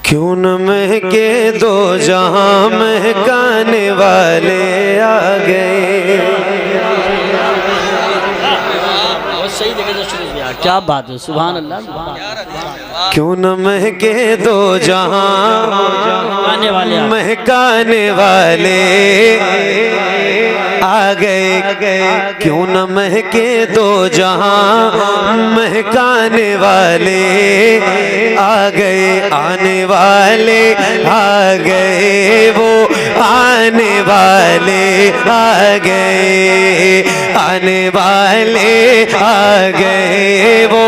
क्यों न महके दो जहां महकाने वाले आ गए। सही जगह से शुरू किया, क्या बात है, सुभान अल्लाह। क्यों न महके दो जहां महकाने वाले आ गए। क्यों न महके दो जहां महकाने वाले आ गए। आने वाले आ गए, वो आने वाले आ गए। आने वाले आ गए, वो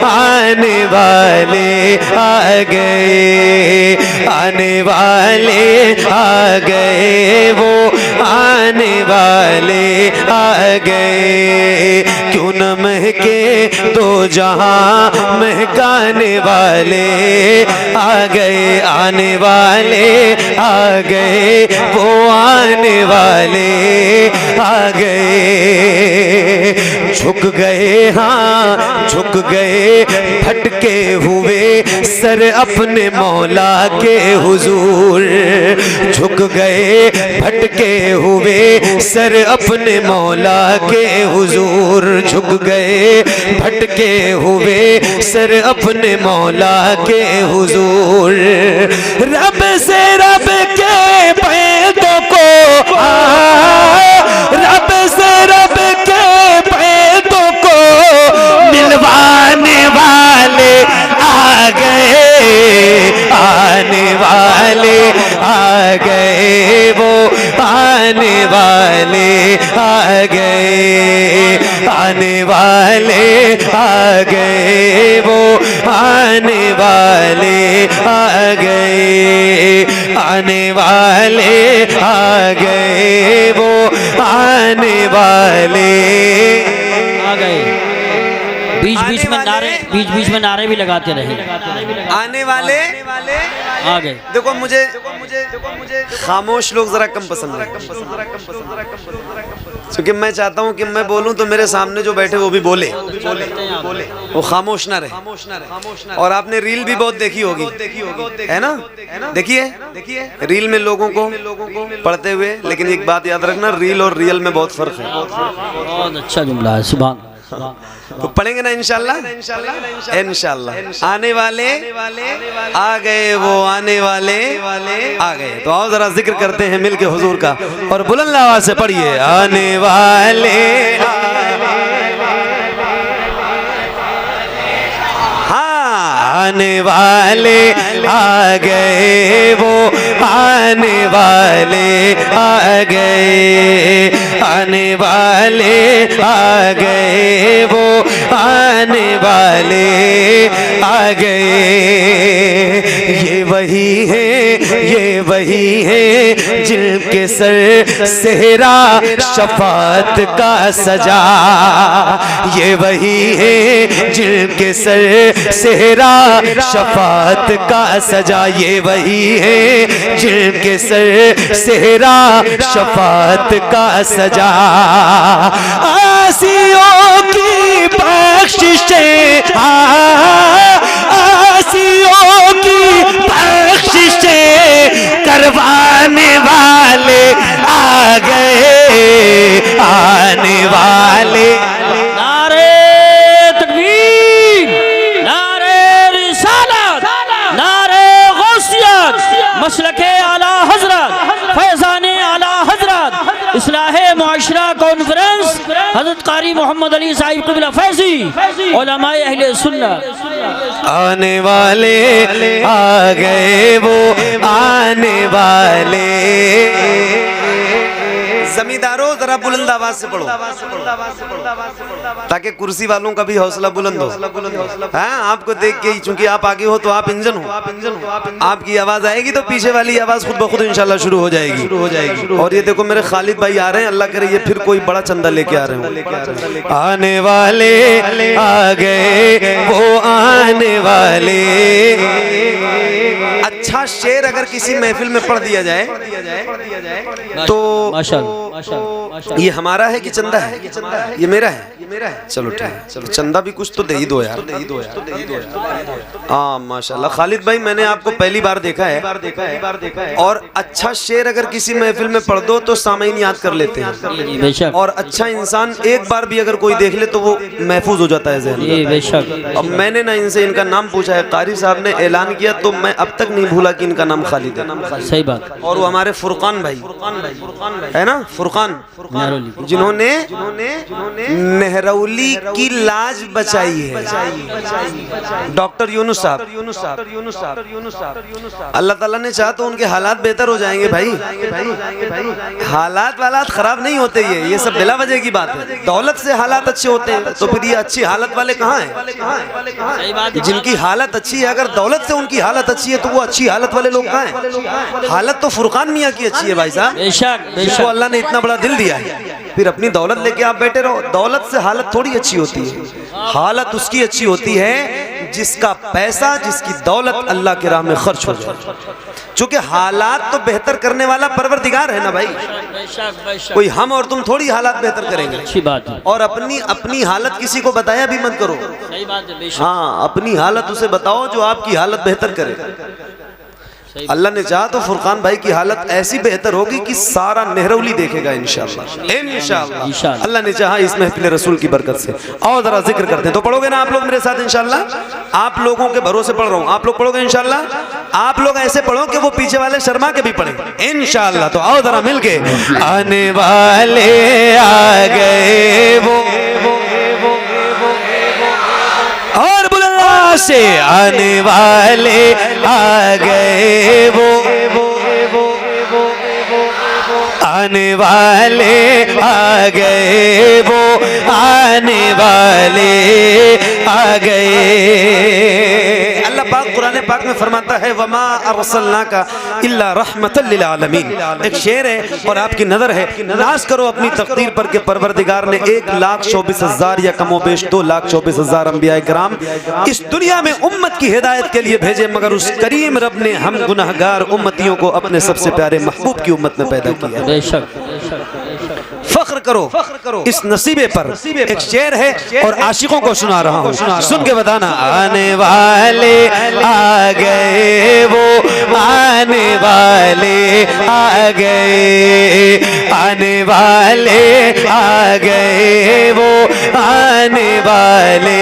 आने वाले आ गए। आने वाले आ गए, वो आने वाले आ गए। क्यों न महके दो जहां महकाने वाले आ गए। आने वाले आ गए, वो आने वाले आ गए। झुक गए, हाँ झुक गए, भटके हुए सर अपने मौला के हुजूर। झुक गए भटके हुए सर अपने मौला के हुजूर। झुक गए भटके हुए सर अपने मौला के हुजूर। रब से रब के पैदों को रब से रब के पैदों को मिलवाने वाले आ गए। आने वाले आ गए, वो आने वाले आ गए। आने वाले आ गए, वो आने वाले आ गए। आने वाले आ गए, वो आने वाले आ गए। बीच बीच में नारे भी लगाते रहे। आने वाले आ गए। देखो मुझे खामोश लोग जरा कम पसंद है, क्योंकि मैं चाहता हूँ कि मैं बोलूँ तो मेरे सामने जो बैठे वो भी बोले, वो खामोश ना रहे। और आपने रील भी बहुत देखी होगी, है ना? देखिए रील में लोगों को पढ़ते हुए, लेकिन एक बात याद रखना, रील और रियल में बहुत फर्क है। बहुत अच्छा जुमला है, सुभान। तो पढ़ेंगे ना इंशाल्लाह। इंशाल्लाह आने वाले आ गए, वो आने वाले आ गए। तो आओ जरा जिक्र करते हैं मिलके हुजूर का, और बुलंद आवाज से पढ़िए। आने वाले आने वाले आ गए, वो आने वाले आ गए। आने वाले आ गए, वो आने वाले आ गए। ये वही है, ये वही है जिनके सर सेहरा शफात का सजा। ये वही है जिनके सर सेहरा शफात का सजा। ये वही है जिनके सर सेहरा शफात का सजा। आसियों की बख्शिशें, आसियों की बख्शिशें करवाने वाले आ गए। आने वाले मसलके आला हजरत फैज़ाने आला हजरत इस्लाहे मुआशरा कॉन्फ्रेंस हजरत कारी मोहम्मद अली साहिब क़िबला फैज़ी उलमाए अहले सुन्नत। आने वाले आ गए, वो आने वाले। जमींदारों जरा बुलंद आवाज से पढ़ो, ताकि कुर्सी वालों का भी हौसला बुलंद हो। हाँ, आपको देख के, चूंकि आप आगे हो तो आप इंजन हो, आपकी आवाज आएगी तो पीछे वाली आवाज खुद ब खुद इंशाल्लाह शुरू हो जाएगी। और ये देखो मेरे खालिद भाई आ रहे हैं, अल्लाह करे ये फिर कोई बड़ा चंदा लेके आ रहे हो। आने वाले आ गए, वो आने वाले। अच्छा शेर अगर किसी महफिल में पढ़ दिया जाए तो माशाअल्लाह। ये हमारा है कि चंदा है? ये मेरा है। चलो ठीक है, चलो चंदा भी कुछ तो दे ही दो यार। हाँ माशाल्लाह खालिद भाई, मैंने आपको पहली बार देखा है और अच्छा शेर अगर किसी महफिल में पढ़ दो तो सामईन याद कर लेते हैं, बेशक। और अच्छा इंसान एक बार भी अगर कोई देख ले तो वो महफूज हो जाता है ज़हन में। बेशक। अब मैंने ना इनसे इनका नाम पूछा है, कारी साहब ने ऐलान किया तो मैं अब तक नहीं भूला कि इनका नाम खालिद है। सही बात। और वो हमारे फुरकान भाई है ना, फुरकान, जिन्होंने नेहरौली की लाज बचाई है। डॉक्टर यूनुस साहब, अल्लाह ताला ने चाहा तो उनके हालात बेहतर हो जाएंगे भाई। हालात वालात खराब नहीं होते, ये सब बिला वजह की बात है। दौलत से हालात अच्छे होते हैं तो फिर ये अच्छी हालत वाले कहाँ हैं? जिनकी हालत अच्छी है, अगर दौलत से उनकी हालत अच्छी है तो वो अच्छी हालत वाले लोग कहाँ हैं? हालत तो फुरकान मियाँ की अच्छी है भाई साहब, जिसको अल्लाह ने इतना बड़ा दिल दिया है। फिर अपनी दौलत लेके आप बैठे रहो, दौलत से हालत थोड़ी अच्छी होती है। हालत उसकी अच्छी होती है जिसका पैसा, जिसकी दौलत अल्लाह के राह में खर्च हो जाए। चूंकि हालात तो बेहतर करने वाला परवरदिगार है ना भाई, कोई हम और तुम थोड़ी हालात बेहतर करेंगे। अच्छी बात है। और अपनी हालत किसी को बताया भी मत करो। सही बात है। हाँ, अपनी हालत उसे बताओ जो आपकी हालत बेहतर करे। अल्लाह ने चाहा तो फुरकान भाई की हालत ऐसी बेहतर होगी कि सारा नेहरौली देखेगा इंशाअल्लाह। इंशाअल्लाह अल्लाह ने चाहा इस महफिल रसूल की बरकत से। और जरा जिक्र करते हैं, तो पढ़ोगे ना आप लोग मेरे साथ इंशाअल्लाह? आप लोगों के भरोसे पढ़ रहा हूँ, आप लोग पढ़ोगे इंशाअल्लाह? आप लोग ऐसे पढ़ो कि वो पीछे वाले शर्मा के भी पढ़े इंशाअल्लाह। तो आओ जरा मिलके, आने वाले आ गए वो, और बुलंद से आने वाले आ गए वो, आने वाले आ गए वो, आने वाले आ गए। अल्लाह पाक कुरान पाक में फरमाता है, वमा अरसलनाका इल्ला रहमतल लिल आलमीन। एक शेर है और आपकी नजर है, नाज करो अपनी तकदीर पर कि परवरदिगार ने 1,24,000 या कमोबेश 2,24,000 अंबिया किराम इस दुनिया में उम्मत की हिदायत के लिए भेजे, मगर उस करीम रब ने हम गुनहगार उम्मतियों को अपने सबसे प्यारे महबूब की उम्मत में पैदा किया। फख्र करो इस नसीबे पर। एक शेर है और आशिकों को सुना रहा हूँ, सुन के बताना। आने वाले आ गए वो, आने वाले आ गए, आने वाले आ गए वो, आने वाले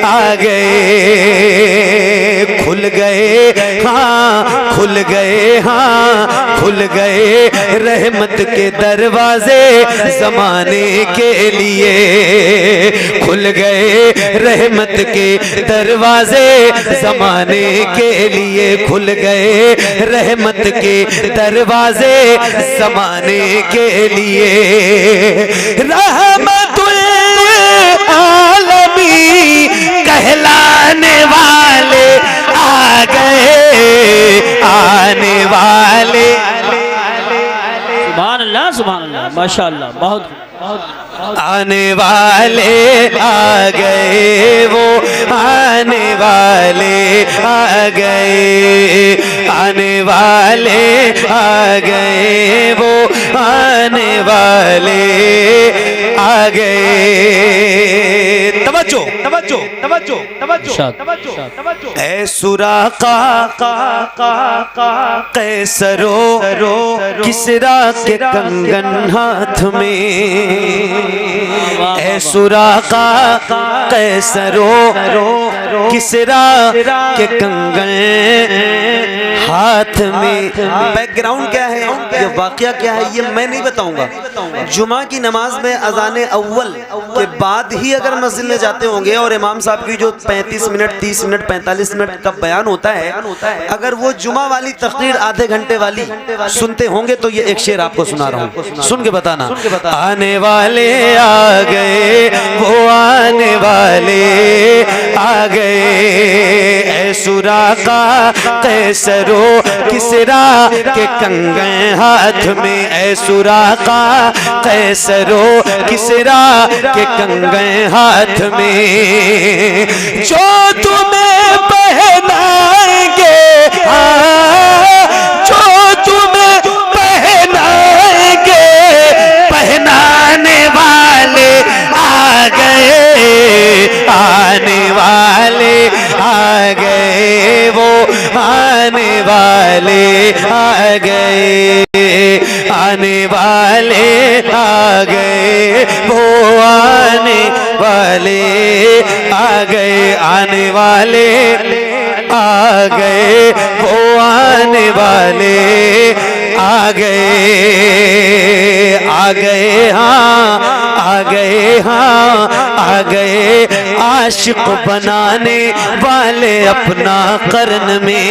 आ गए। खुल गए हाँ, खुल गए हाँ, खुल गए रहमत के दरवाजे ज़माने के लिए। खुल गए रहमत के दरवाजे ज़माने के लिए, खुल गए रहमत के दरवाजे ज़माने के लिए। रहमतुल आलमीन कहलाने वाले आ गए, आने वाले। सुभान अल्लाह, सुभान अल्लाह, माशाअल्लाह, बहुत आने वाले आ गए वो, आने वाले आ गए, आने वाले आ गए वो, आने वाले आ गए। तवज्जो तवज्जो तवज्जो तवज्जो। ऐ सुराका कैसरो किसरा के कंगन हाथ में, ऐ सुराका कैसरो किसरा के कंगन हाथ में। बैकग्राउंड क्या है, ये वाकया क्या है, ये मैं नहीं बताऊंगा। जुमा की नमाज में अजान अव्वल के बाद ही अगर मस्जिद में जाते होंगे और इमाम साहब की जो 35 मिनट 30 मिनट 45 मिनट का बयान होता है, अगर वो जुमा वाली तकरीर आधे घंटे वाली सुनते होंगे तो ये एक शेर आपको सुना रहा हूँ, सुन के बताना। आने वाले आ गए वो, आने वाले आ गए। ऐ सुराका कैसरो किसरा के कंगन हाथ में, ऐ सुराका कैसरो किसरा के कंगन हाथ में। जो तुम्हें पहनाएंगे, जो तुम्हें पहनाएंगे, पहनाने वाले आ आने वाले आ गए, आने वाले आ गए, वो आने वाले आ गए, आने वाले आ गए, वो आने वाले आ गए, आ गए हाँ, आ गए हाँ, आ गए आशिक बनाने वाले अपना कर्न में।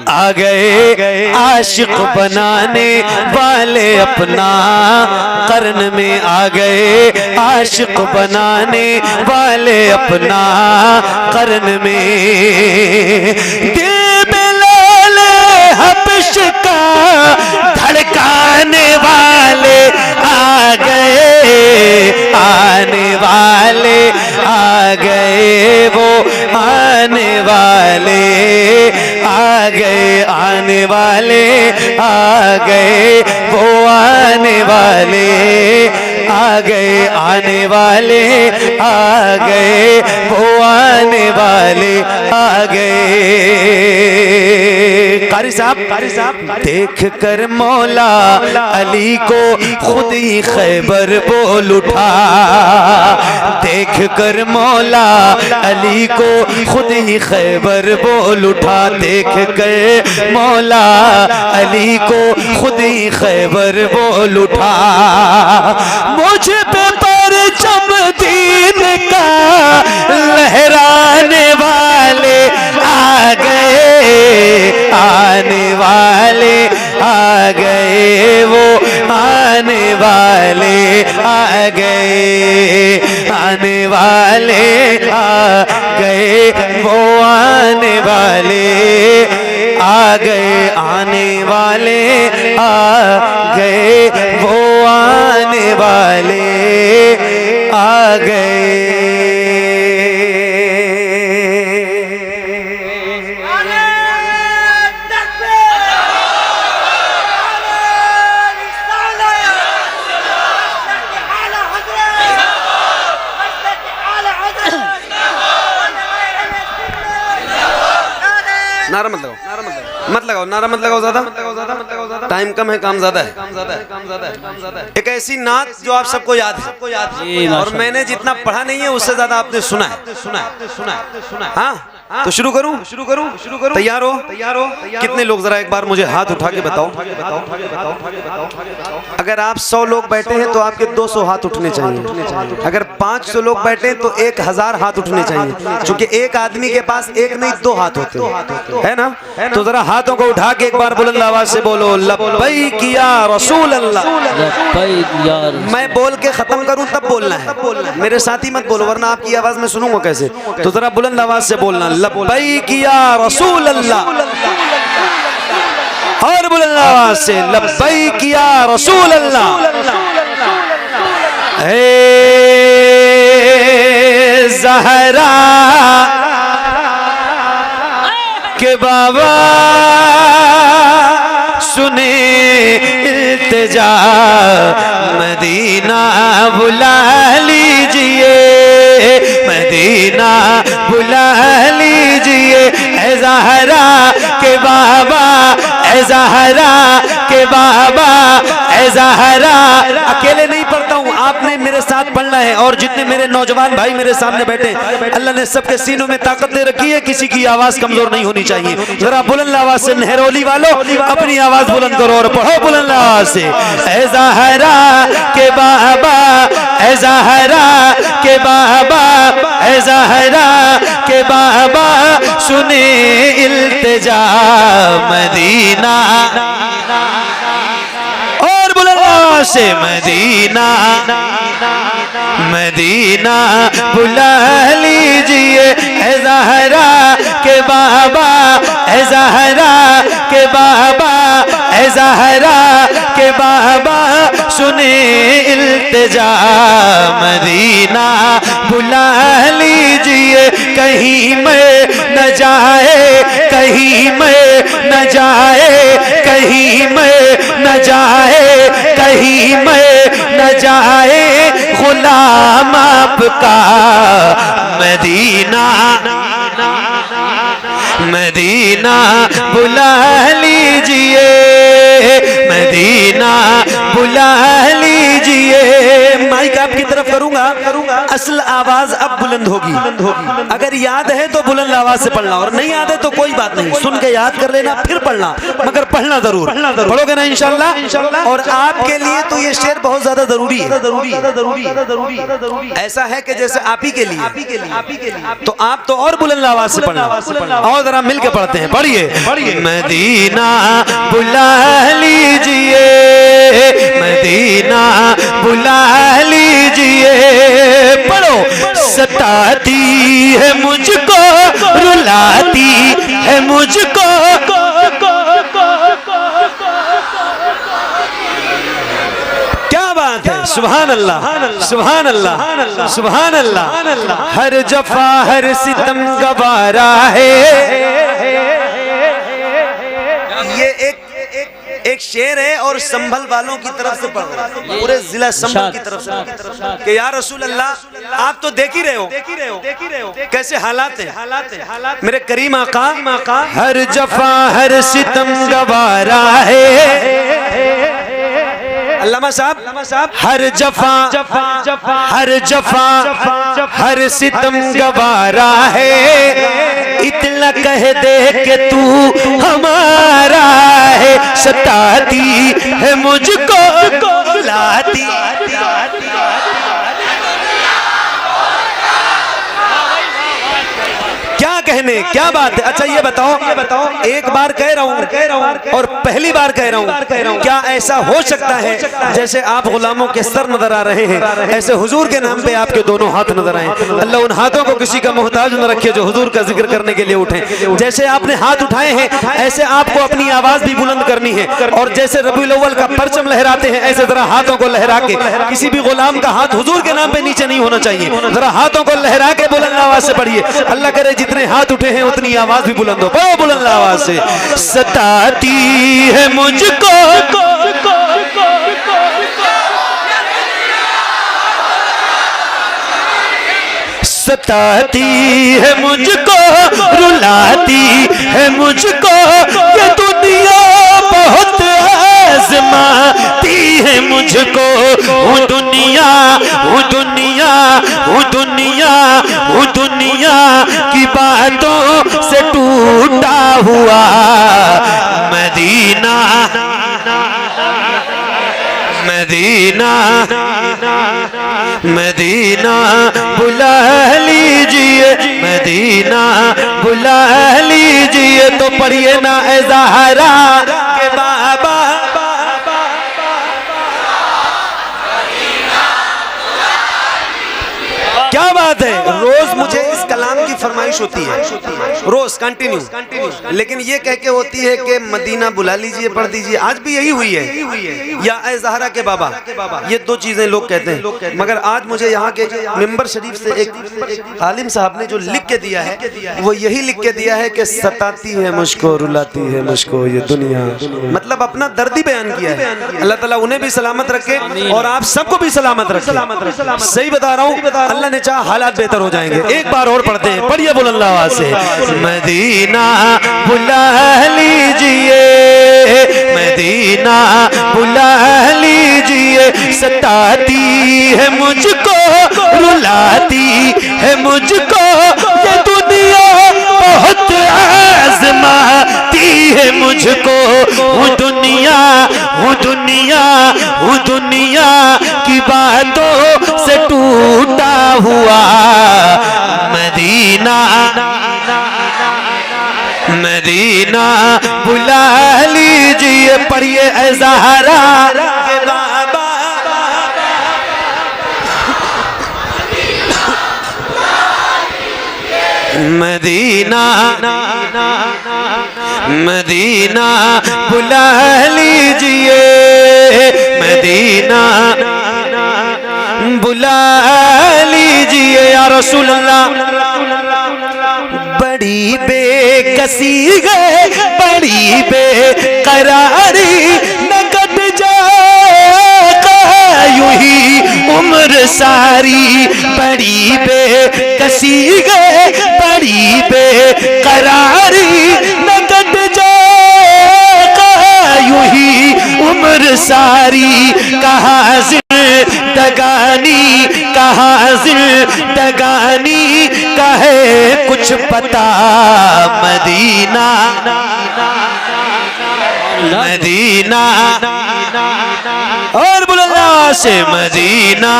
आ गए आशिक बनाने वाले अपना कर्न में, आ गए आशिक बनाने वाले अपना कर्न में। दिल बिलाल हबश का धड़काने वाले आ गए, आने वाले आ गए, वो आने वाले आ गए, आने वाले आ गए, वो आने वाले आ गए, आने वाले आ गए, वो आने वाले आ गए। कारी साहब देख कर मौला अली को खुद ही खैबर बोल उठा, देख कर मौला अली को खुद ही खैबर बोल उठा, देख कर मौला अली को खुद ही खैबर बोल उठा। मुझ पे परचम दीन का लहराने वाले आ गए, आने वाले आ गए, वो आने वाले आ गए, आने वाले आ गए, वो आने वाले आ गए, आने वाले आ गए, वो आने वाले आ गए। नारा मत लगाओ, नारा मत लगाओ, मत लगाओ, नारा मत लगाओ, ज्यादा टाइम कम है, काम ज्यादा है। एक ऐसी नात जो आप सबको याद है और मैंने जितना पढ़ा नहीं है उससे ज्यादा आपने सुना है। हाँ तो शुरू करूं? तैयार हो? कितने लोग जरा एक बार मुझे हाथ उठा के बताओ। अगर आप 100 लोग बैठे हैं तो आपके 200 हाथ उठने चाहिए। अगर 500 लोग बैठे हैं तो 1000 हाथ उठने चाहिए, क्योंकि एक आदमी के पास एक नहीं 2 हाथ होते हैं, है ना? तो जरा हाथों को उठा के एक बार बुलंद आवाज से बोलो, लब्बैक या रसूल अल्लाह। मैं बोल के खत्म करूं तब बोलना है, मेरे साथ ही मत बोलो वरना आपकी आवाज में सुनूंगा कैसे। तो जरा बुलंद आवाज से बोलना, लब्बैक या रसूल अल्लाह, और बुलंद आवाज से लब्बैक या रसूल अल्लाह। ज़हरा के बाबा सुने इल्तिजा, मदीना बुला लीजिए, मदीना बुला लीजिए। ऐ ज़हरा के बाबा, ऐ ज़हरा के बाबा, ऐ ज़हरा। अकेले नहीं पढ़ता हूँ, आपने मेरे साथ पढ़ना है, और जितने मेरे नौजवान भाई मेरे सामने बैठे, अल्लाह ने सबके सीनों में ताकत दे रखी है, किसी की आवाज कमजोर नहीं होनी चाहिए। जरा बुलंद आवाज से नहरोली वालों अपनी आवाज बुलंद करो और पढ़ो बुलंद आवाज से, ऐ ज़हरा के बाबा, ऐ ज़हरा के बाबा, ऐ ज़हरा के बाबा सुने इल्तिजा, मदीना, और बुलंद आवाज से मदीना, मदीना बुला लीजिए। ऐ ज़हरा के बाबा, ऐ ज़हरा के बाबा, ऐ ज़हरा के बाबा सुने इल्तिजा, मदीना बुला लीजिए। कहीं मैं न जाए, कहीं मैं न जाए, कहीं मैं न जाए, कहीं मैं न जाए गुलाम आपका मदीना, मदीना बुला लीजिए, मदीना बुला लीजिए। माइक आपकी तरफ करूंगा, असल आवाज अब बुलंद होगी। अगर याद है तो बुलंद आवाज से पढ़ना, और नहीं याद है तो कोई बात नहीं, सुन के याद कर लेना फिर पढ़ना, मगर पढ़ना जरूर। पढ़ोगे ना इंशाल्लाह। और आपके लिए तो ये शेर बहुत ज्यादा जरूरी है। ऐसा है कि जैसे आप ही के लिए, तो आप तो और बुलंद आवाज से पढ़ना, और जरा मिल के पढ़ते हैं। पढ़िए, मदीना बुला लीजिए, मदीना बुला लीजिए। पढ़ो, सताती है मुझको, रुलाती है मुझको, क्या बात है। सुभान अल्लाह, सुभान अल्लाह, सुभान अल्लाह। हर जफा हर सितम गवारा है। ये एक शेर है और संभल वालों की तरफ से पढ़ रहा है, पूरे जिला संभल की तरफ से कि या रसूल अल्लाह, आप तो देख ही रहे हो कैसे हालात है मेरे करीम आका। हर जफा हर सितम गवारा है। अल्लामा साहब, हर जफा हर जफा हर सितम गवारा है। इतना कह दे के तू हमारा है, सताती है मुझको, लाती। क्या कहने, क्या बात है। अच्छा ये बताओ, एक बार कह रहा हूँ और पहली बार कह रहा हूँ, क्या ऐसा हो सकता है जैसे आप गुलामों के सर नजर आ रहे हैं, ऐसे हुजूर के नाम पे आपके दोनों हाथ नजर आए। अल्लाह उन हाथों को किसी का मोहताज न रखे जो हुजूर का जिक्र करने के लिए उठे। जैसे आपने हाथ उठाए हैं, ऐसे आपको अपनी आवाज भी बुलंद करनी है, और जैसे रबीउल अव्वल का परचम लहराते हैं, ऐसे जरा हाथों को लहरा के, किसी भी गुलाम का हाथ हुजूर के नाम पे नीचे नहीं होना चाहिए, जरा हाथों को लहरा के बुलंद आवाज से पढ़िए। अल्लाह करे जितने हाथ उठे हैं उतनी आवाज भी बुलंद हो, बहुत बुलंद आवाज से। सताती है मुझको, सताती है मुझको, रुलाती है मुझको। ये दुनिया बहुत आज़माती है मुझको। वो दुनिया, वो दुनिया, वो दुनिया, वो दुनिया की बातों से टूटा हुआ मदीना, मदीना, मदीना बुला लीजिए, मदीना बुला लीजिए। तो पढ़िए ना ए ज़हरा के बाबा, क्या बात है। रोज मुझे इस कलाम की फरमाइश होती है, रोज कंटिन्यू, लेकिन ये कह के होती है कि मदीना बुला लीजिए, पढ़ दीजिए। आज भी यही हुई है, या ए ज़हरा के बाबा, ये दो चीजें लोग कहते हैं। मगर आज मुझे यहाँ के मिंबर शरीफ से एक आलिम साहब ने जो लिख के दिया है, वो यही लिख के दिया है कि सताती है मुझको, रुलाती है मुझको ये दुनिया। मतलब अपना दर्द ही बयान किया है। अल्लाह ताला उन्हें भी सलामत रखे और आप सबको भी सलामत रखे। सही बता रहा हूँ, अल्लाह ने चाहा हालात बेहतर हो जाएंगे। एक बार और पढ़ते हैं, पढ़िए बुलंद आवाज से। मदीना बुला लीजिए, मदीना बुला लीजिए। सताती है मुझको, रुलाती है मुझको। ये दुनिया बहुत आज़माती है मुझको। वो दुनिया, वो दुनिया, वो दुनिया की बातों से टूटा हुआ मदीना, मदीना बुला लीजिए। पढ़िए ए ज़हरा के बाबा, मदीना, मदीना बुला लीजिए, मदीना बुला लीजिए। या रसूल अल्लाह, बड़ी बेकसी है, बड़ी बेकरारी, न कट जाएगा यूं ही उम्र सारी। बड़ी बेकसी है, बड़ी बेकरारी, सारी, कहाँ जिंदगानी, कहाँ जिंदगानी का है कुछ पता। मदीना मदीना और बुलंदा से मदीना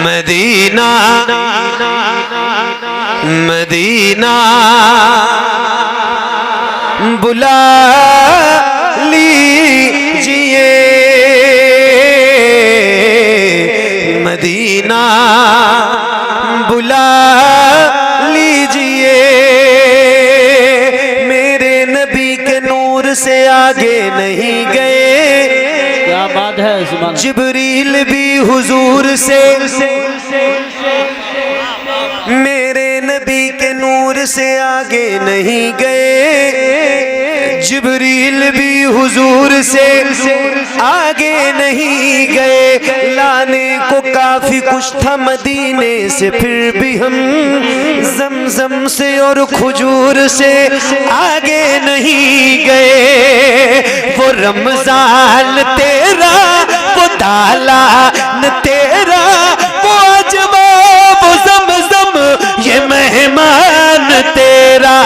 मदीना मदीना बुला लीजिए, मदीना बुला लीजिए। मेरे नबी के नूर से आगे नहीं गए, क्या बात है। सुभान जिब्रील भी हुजूर से, मेरे नबी के नूर से आगे नहीं गए, जिब्रील भी हुजूर से आगे नहीं गए। लाने को काफी कुछ था मदीने से, फिर भी हम जमजम से और खजूर से आगे नहीं गए। वो रमजान तेरा, वो दालान तेरा, वो अजवा, वो जमजम, ये मेहमान तेरा।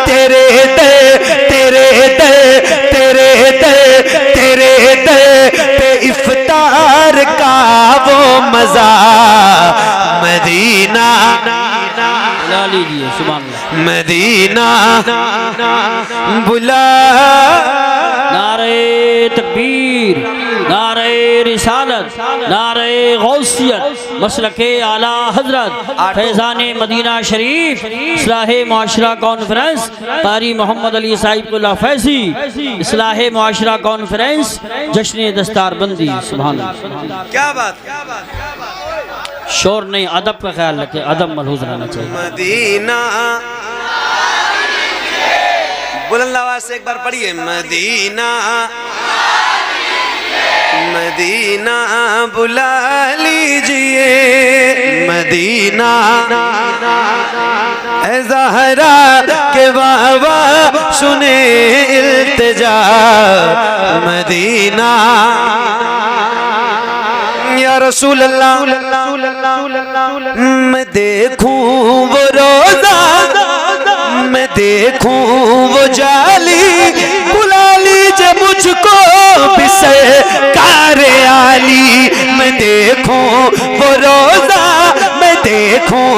तेरे दे तेरे दे तेरे दे तेरे दे पे इफ्तार का वो मजा। मदीना बुला लीजिए। सुभान अल्लाह। मदीना बुला। नारे तकबीर, नारे रिसालत, नारे गौसियत, मसलके आला हजरत फैजान मदीना शरीफ, इस्लाह मुआशरा कॉन्फ्रेंस कारी मोहम्मद अली साहिब कुल्ला फैजी, इस्लाह मुआशरा कॉन्फ्रेंस जश्न दस्तार बंदी। सुभान अल्लाह। क्या बात। शोर नहीं, अदब का ख्याल रखे, अदब मलहूज रहना चाहिए। मदीना बुलंद आवाज से एक बार पढ़िए। मदीना मदीना बुला लीजिए, मदीना ऐ ज़हरा के बाबा सुने इल्तिजा। मदीना या रसूल अल्लाह, मैं देखूं वो रोजा, मैं देखूं वो जाली, बुला लीजिए मुझको बिसे कारे आली। मैं देखूं वो रोजा, मैं देखूं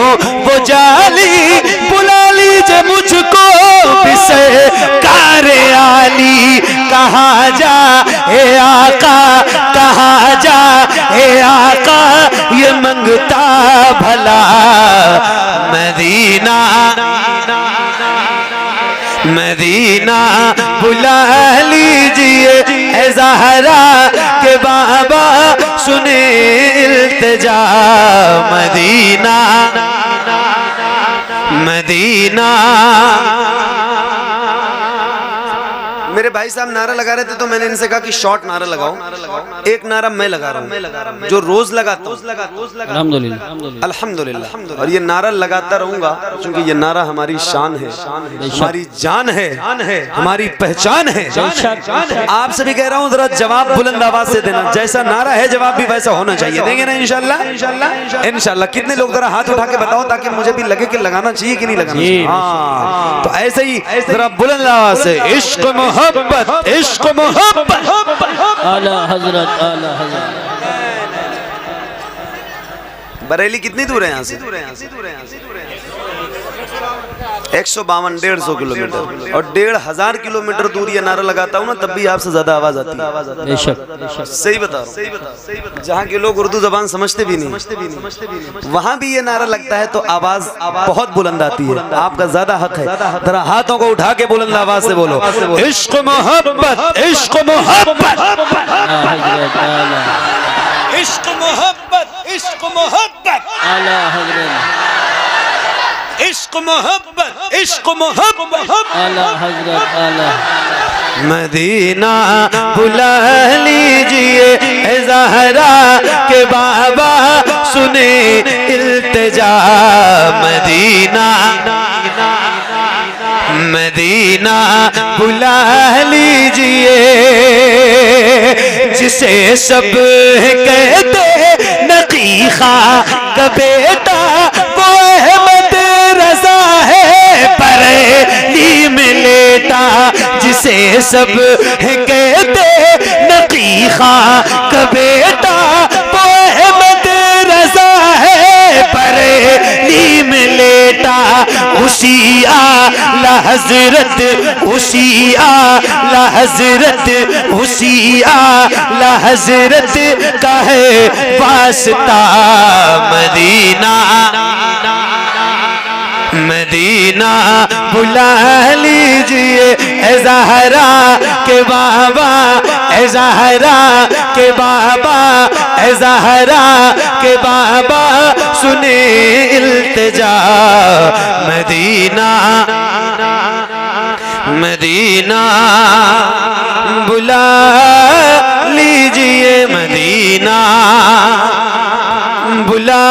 वो जाली, बुला लीजिए मुझको बिसे कारे आली। कहाँ जा ए आका, कहाँ जा ए आका, ये मंगता भला। मदीना मदीना बुला लीजिए, ऐ ज़हरा के बाबा सुने इल्तिजा। Medina Medina. मेरे भाई साहब नारा लगा रहे थे तो मैंने इनसे कहा कि शॉर्ट नारा लगाओ। एक नारा मैं लगा रहा हूँ, जो रोज लगाता हूँ। अल्हम्दुलिल्लाह अल्हम्दुलिल्लाह। और ये नारा लगाता रहूंगा क्योंकि ये नारा हमारी शान है, हमारी जान है, हमारी पहचान है। आपसे भी कह रहा हूँ जरा जवाब बुलंद आवाज से देना, जैसा नारा है जवाब भी वैसा होना चाहिए। देंगे ना इंशाल्लाह? इंशाल्लाह। कितने लोग जरा हाथ उठा के बताओ ताकि मुझे भी लगे कि लगाना चाहिए कि नहीं लगाना चाहिए। हाँ, तो ऐसे ही जरा बुलंद आवाज से इश्क मोहब्बत, इश्क मोहब्बत। आला हजरत, आला हजरत। बरेली कितनी दूर है यहाँ से? 152, 150 किलोमीटर। और 1500 किलोमीटर दूर ये नारा लगाता हूँ ना, तब भी आपसे ज्यादा आवाज आती है। बेशक। सही बता रहा हूँ। जहाँ के लोग उर्दू जबान समझते भी नहीं, वहाँ भी ये नारा लगता है तो आवाज बहुत बुलंद आती है। आपका ज्यादा हक है, जरा हाथों को उठा के बुलंद आवाज से बोलो इश्क मोहब्बत, इश्क मोहब्बत, इश्क मोहब्बत, इश्क मोहब्बत, आला हजरत, इश्क मोहब्बत, इश्क मोहब्बत, आला हजरत, आला। मदीना बुला लीजिए, ऐ ज़हरा के बाबा सुने इल्तिजा। मदीना मदीना बुला लीजिए, जिसे सब कहते नकीखा का बेटा वो अहमद रजा है बरेली में लेटा, जिसे सब कहते नकीखा का बेटा वो अहमद रजा है बरेली में लेटा। उसी आला हजरत, उसी आला हजरत, उसी आला हजरत का है वास्ता मदीना, मदीना बुला लीजिए। ए ज़हरा के बाबा, ए ज़हरा के बाबा, ए ज़हरा के बाबा सुने इल्तिजा। मदीना, मदीना बुला लीजिए, मदीना बुला